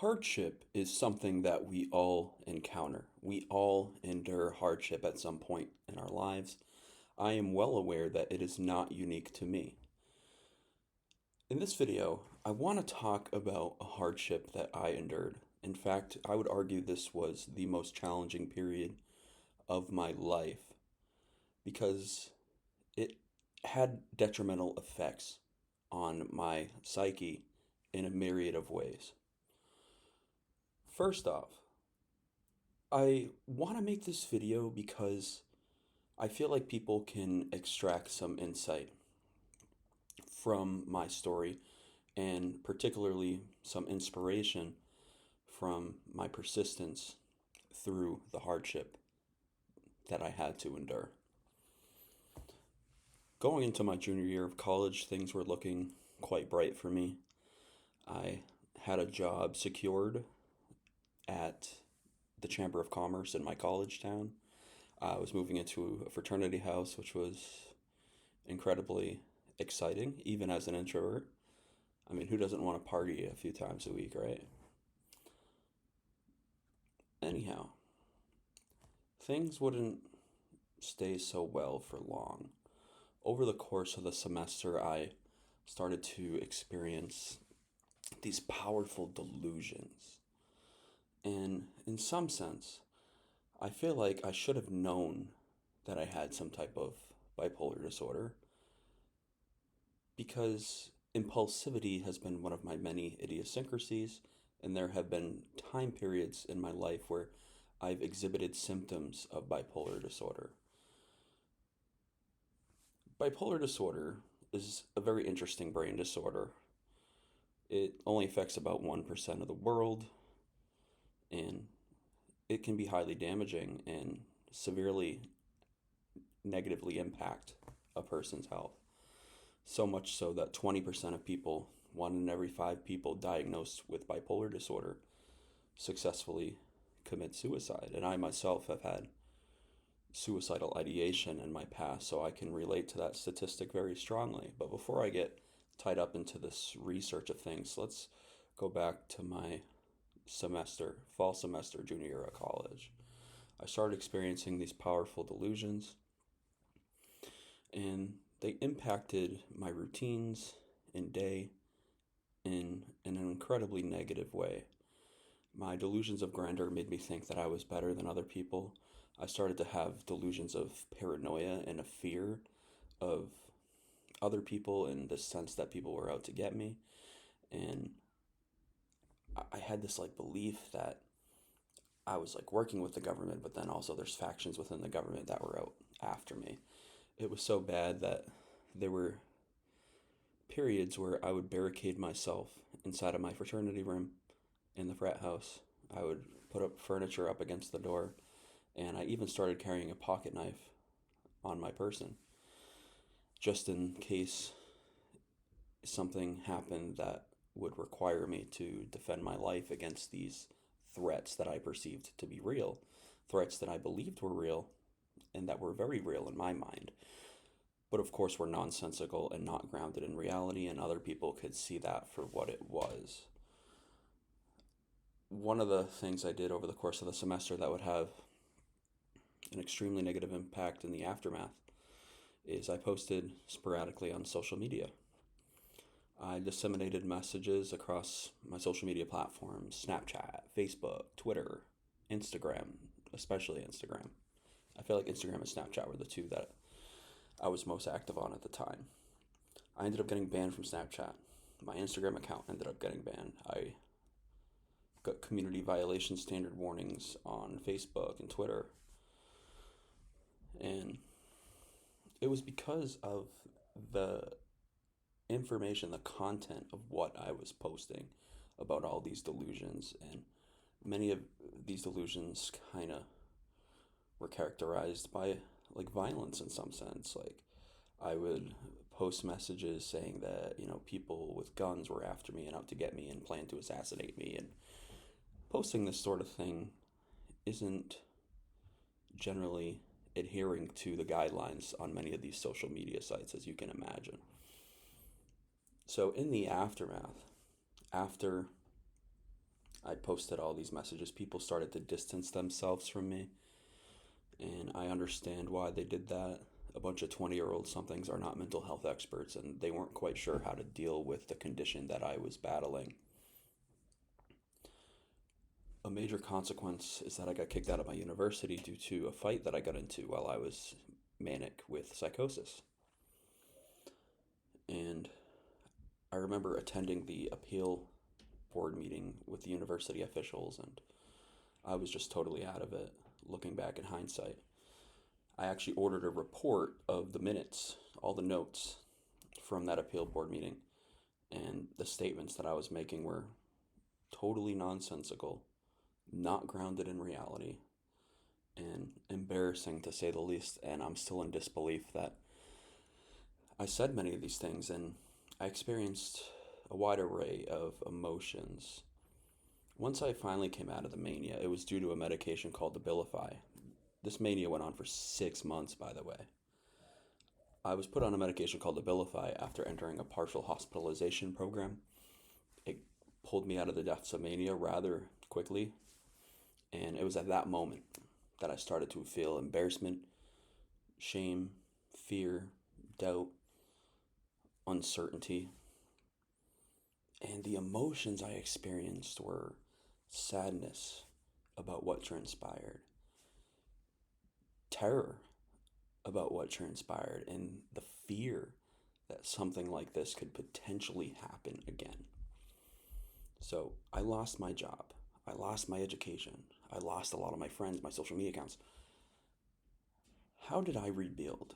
Hardship is something that we all encounter. We all endure hardship at some point in our lives. I am well aware that it is not unique to me. In this video, I want to talk about a hardship that I endured. In fact, I would argue this was the most challenging period of my life because it had detrimental effects on my psyche in a myriad of ways. First off, I want to make this video because I feel like people can extract some insight from my story and particularly some inspiration from my persistence through the hardship that I had to endure. Going into my junior year of college, things were looking quite bright for me. I had a job secured at the Chamber of Commerce in my college town. I was moving into a fraternity house, which was incredibly exciting, even as an introvert. I mean, who doesn't want to party a few times a week, right? Anyhow, things wouldn't stay so well for long. Over the course of the semester, I started to experience these powerful delusions. And in some sense, I feel like I should have known that I had some type of bipolar disorder because impulsivity has been one of my many idiosyncrasies, and there have been time periods in my life where I've exhibited symptoms of bipolar disorder. Bipolar disorder is a very interesting brain disorder. It only affects about 1% of the world, and it can be highly damaging and severely negatively impact a person's health. So much so that 20% of people, one in every five people diagnosed with bipolar disorder, successfully commit suicide. And I myself have had suicidal ideation in my past, so I can relate to that statistic very strongly. But before I get tied up into this research of things, let's go back to my fall semester, junior year of college. I started experiencing these powerful delusions, and they impacted my routines and day in an incredibly negative way. My delusions of grandeur made me think that I was better than other people. I started to have delusions of paranoia and a fear of other people in the sense that people were out to get me. And I had this like belief that I was like working with the government, but then also there's factions within the government that were out after me. It was so bad that there were periods where I would barricade myself inside of my fraternity room in the frat house. I would put up furniture up against the door, and I even started carrying a pocket knife on my person just in case something happened that would require me to defend my life against these threats that I perceived to be real, threats that I believed were real and that were very real in my mind, but of course were nonsensical and not grounded in reality, and other people could see that for what it was. One of the things I did over the course of the semester that would have an extremely negative impact in the aftermath is I posted sporadically on social media. I disseminated messages across my social media platforms: Snapchat, Facebook, Twitter, Instagram, especially Instagram. I feel like Instagram and Snapchat were the two that I was most active on at the time. I ended up getting banned from Snapchat. My Instagram account ended up getting banned. I got community violation standard warnings on Facebook and Twitter. And it was because of the information, the content of what I was posting about all these delusions. And many of these delusions kind of were characterized by like violence in some sense. Like I would post messages saying that, people with guns were after me and out to get me and planned to assassinate me. And posting this sort of thing isn't generally adhering to the guidelines on many of these social media sites, as you can imagine. So in the aftermath, after I posted all these messages. People started to distance themselves from me, and I understand why they did that. A bunch of 20-year-old somethings are not mental health experts, and they weren't quite sure how to deal with the condition that I was battling. A major consequence is that I got kicked out of my university due to a fight that I got into while I was manic with psychosis. And I remember attending the appeal board meeting with the university officials, and I was just totally out of it looking back in hindsight. I actually ordered a report of the minutes, all the notes from that appeal board meeting, and the statements that I was making were totally nonsensical, not grounded in reality, and embarrassing to say the least. And I'm still in disbelief that I said many of these things, and I experienced a wide array of emotions. Once I finally came out of the mania, it was due to a medication called Abilify. This mania went on for 6 months, by the way. I was put on a medication called Abilify after entering a partial hospitalization program. It pulled me out of the depths of mania rather quickly, and it was at that moment that I started to feel embarrassment, shame, fear, doubt, uncertainty. And the emotions I experienced were sadness about what transpired, terror about what transpired, and the fear that something like this could potentially happen again. So I lost my job. I lost my education. I lost a lot of my friends, my social media accounts. How did I rebuild?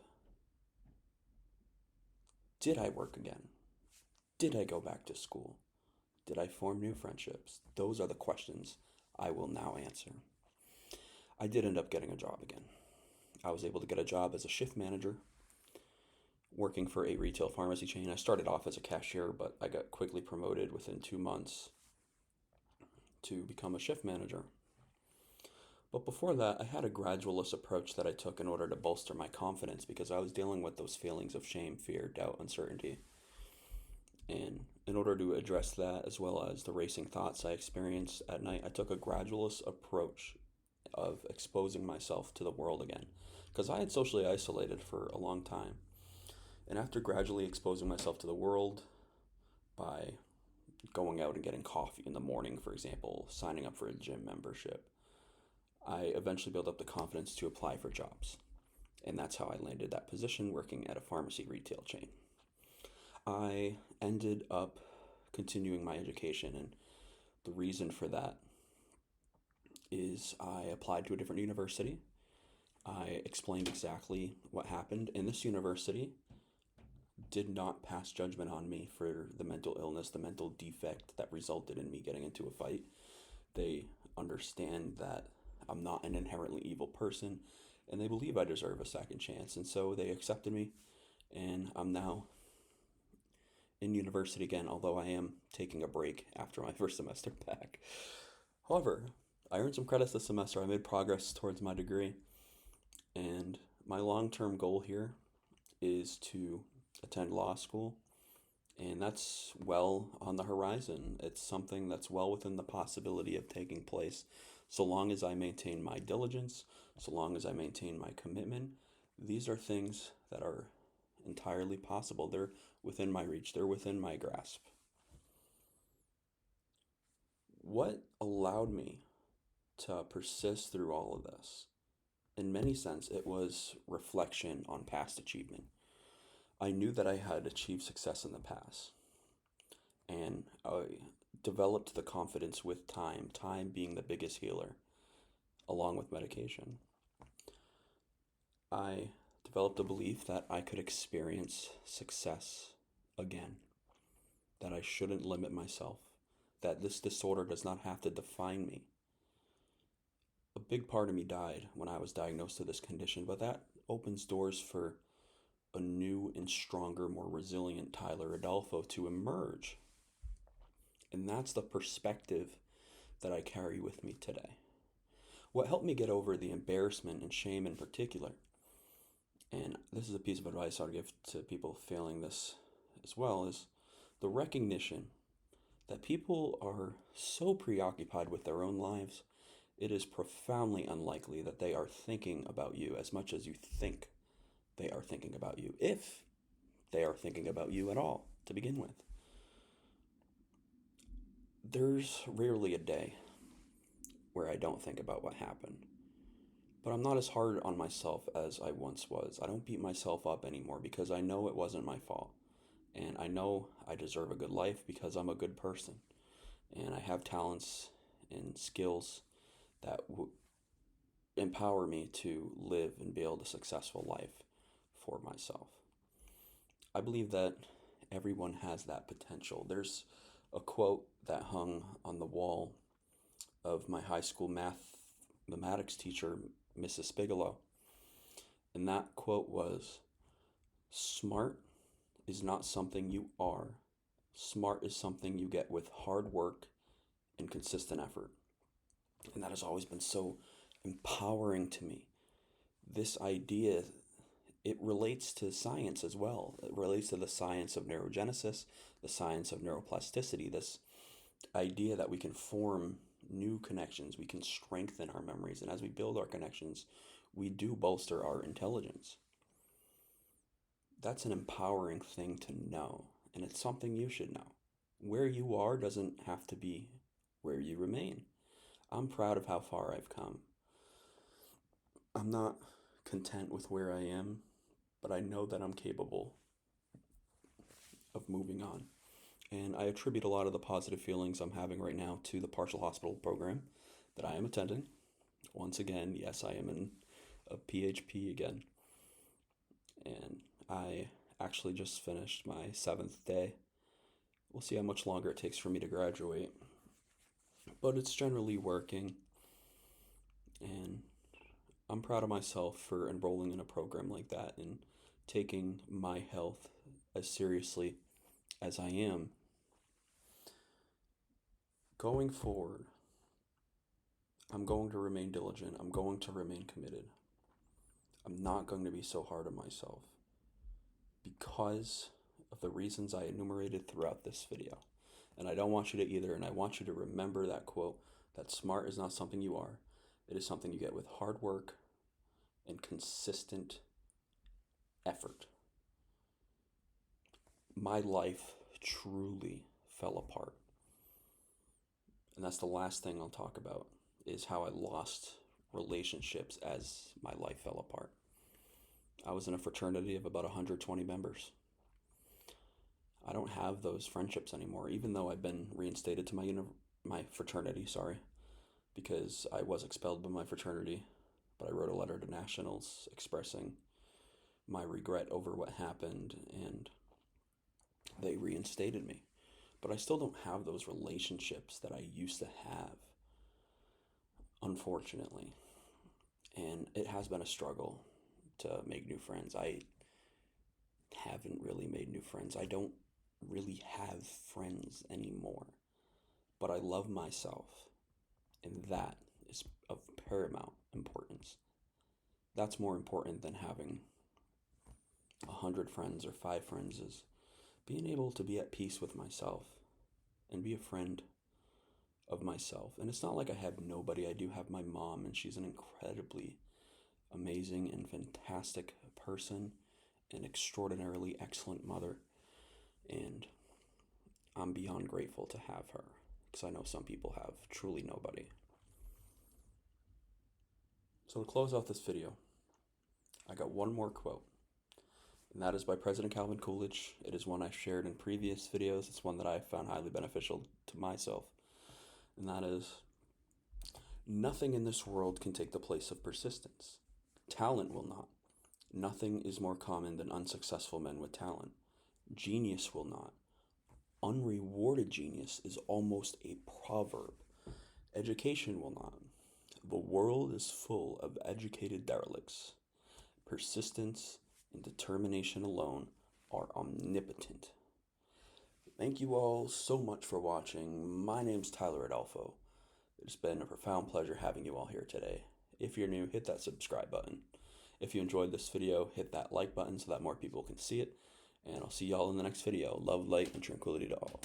Did I work again? Did I go back to school? Did I form new friendships? Those are the questions I will now answer. I did end up getting a job again. I was able to get a job as a shift manager working for a retail pharmacy chain. I started off as a cashier, but I got quickly promoted within 2 months to become a shift manager. But before that, I had a gradualist approach that I took in order to bolster my confidence because I was dealing with those feelings of shame, fear, doubt, uncertainty. And in order to address that, as well as the racing thoughts I experienced at night, I took a gradualist approach of exposing myself to the world again. Because I had socially isolated for a long time. And after gradually exposing myself to the world by going out and getting coffee in the morning, for example, signing up for a gym membership, I eventually built up the confidence to apply for jobs. And that's how I landed that position working at a pharmacy retail chain. I ended up continuing my education, and the reason for that is I applied to a different university. I explained exactly what happened, and this university did not pass judgment on me for the mental illness, the mental defect that resulted in me getting into a fight. They understand that I'm not an inherently evil person, and they believe I deserve a second chance, and so they accepted me, and I'm now in university again, although I am taking a break after my first semester back. However, I earned some credits this semester. I made progress towards my degree, and my long-term goal here is to attend law school, and that's well on the horizon. It's something that's well within the possibility of taking place, so long as I maintain my diligence, so long as I maintain my commitment. These are things that are entirely possible. They're within my reach, they're within my grasp. What allowed me to persist through all of this? In many sense, it was reflection on past achievement. I knew that I had achieved success in the past, and I developed the confidence with time being the biggest healer, along with medication. I developed a belief that I could experience success again, that I shouldn't limit myself, that this disorder does not have to define me. A big part of me died when I was diagnosed with this condition, but that opens doors for a new and stronger, more resilient Tyler Adolfo to emerge. And that's the perspective that I carry with me today. What helped me get over the embarrassment and shame in particular, and this is a piece of advice I would give to people feeling this as well, is the recognition that people are so preoccupied with their own lives, it is profoundly unlikely that they are thinking about you as much as you think they are thinking about you, if they are thinking about you at all to begin with. There's rarely a day where I don't think about what happened, but I'm not as hard on myself as I once was. I don't beat myself up anymore because I know it wasn't my fault. And I know I deserve a good life because I'm a good person. And I have talents and skills that empower me to live and build a successful life for myself. I believe that everyone has that potential. There's a quote that hung on the wall of my high school mathematics teacher, Mrs. Bigelow. And that quote was, "Smart is not something you are. Smart is something you get with hard work and consistent effort." And that has always been so empowering to me. This idea, it relates to science as well. It relates to the science of neurogenesis, the science of neuroplasticity, this idea that we can form new connections, we can strengthen our memories, and as we build our connections, we do bolster our intelligence. That's an empowering thing to know, and it's something you should know. Where you are doesn't have to be where you remain. I'm proud of how far I've come. I'm not content with where I am, but I know that I'm capable of moving on. And I attribute a lot of the positive feelings I'm having right now to the partial hospital program that I am attending. Once again, yes, I am in a PHP again. And I actually just finished my 7th day. We'll see how much longer it takes for me to graduate. But it's generally working. And I'm proud of myself for enrolling in a program like that and taking my health as seriously as I am. Going forward, I'm going to remain diligent. I'm going to remain committed. I'm not going to be so hard on myself because of the reasons I enumerated throughout this video. And I don't want you to either, and I want you to remember that quote, that smart is not something you are. It is something you get with hard work and consistent effort. My life truly fell apart. And that's the last thing I'll talk about, is how I lost relationships as my life fell apart. I was in a fraternity of about 120 members. I don't have those friendships anymore, even though I've been reinstated to my fraternity, because I was expelled by my fraternity, but I wrote a letter to nationals expressing my regret over what happened, and they reinstated me. But I still don't have those relationships that I used to have, unfortunately. And it has been a struggle to make new friends. I haven't really made new friends. I don't really have friends anymore. But I love myself, and that is of paramount importance. That's more important than having 100 friends or 5 friends, is being able to be at peace with myself and be a friend of myself. And it's not like I have nobody. I do have my mom, and she's an incredibly amazing and fantastic person, an extraordinarily excellent mother, and I'm beyond grateful to have her, because I know some people have truly nobody. So to close off this video, I got one more quote, and that is by President Calvin Coolidge. It is one I've shared in previous videos. It's one that I found highly beneficial to myself, and that is, "Nothing in this world can take the place of persistence. Talent will not. Nothing is more common than unsuccessful men with talent. Genius will not. Unrewarded genius is almost a proverb. Education will not. The world is full of educated derelicts. Persistence and determination alone are omnipotent." Thank you all so much for watching. My name's Tyler Adolfo. It's been a profound pleasure having you all here today. If you're new, hit that subscribe button. If you enjoyed this video, hit that like button so that more people can see it. And I'll see y'all in the next video. Love, light, and tranquility to all.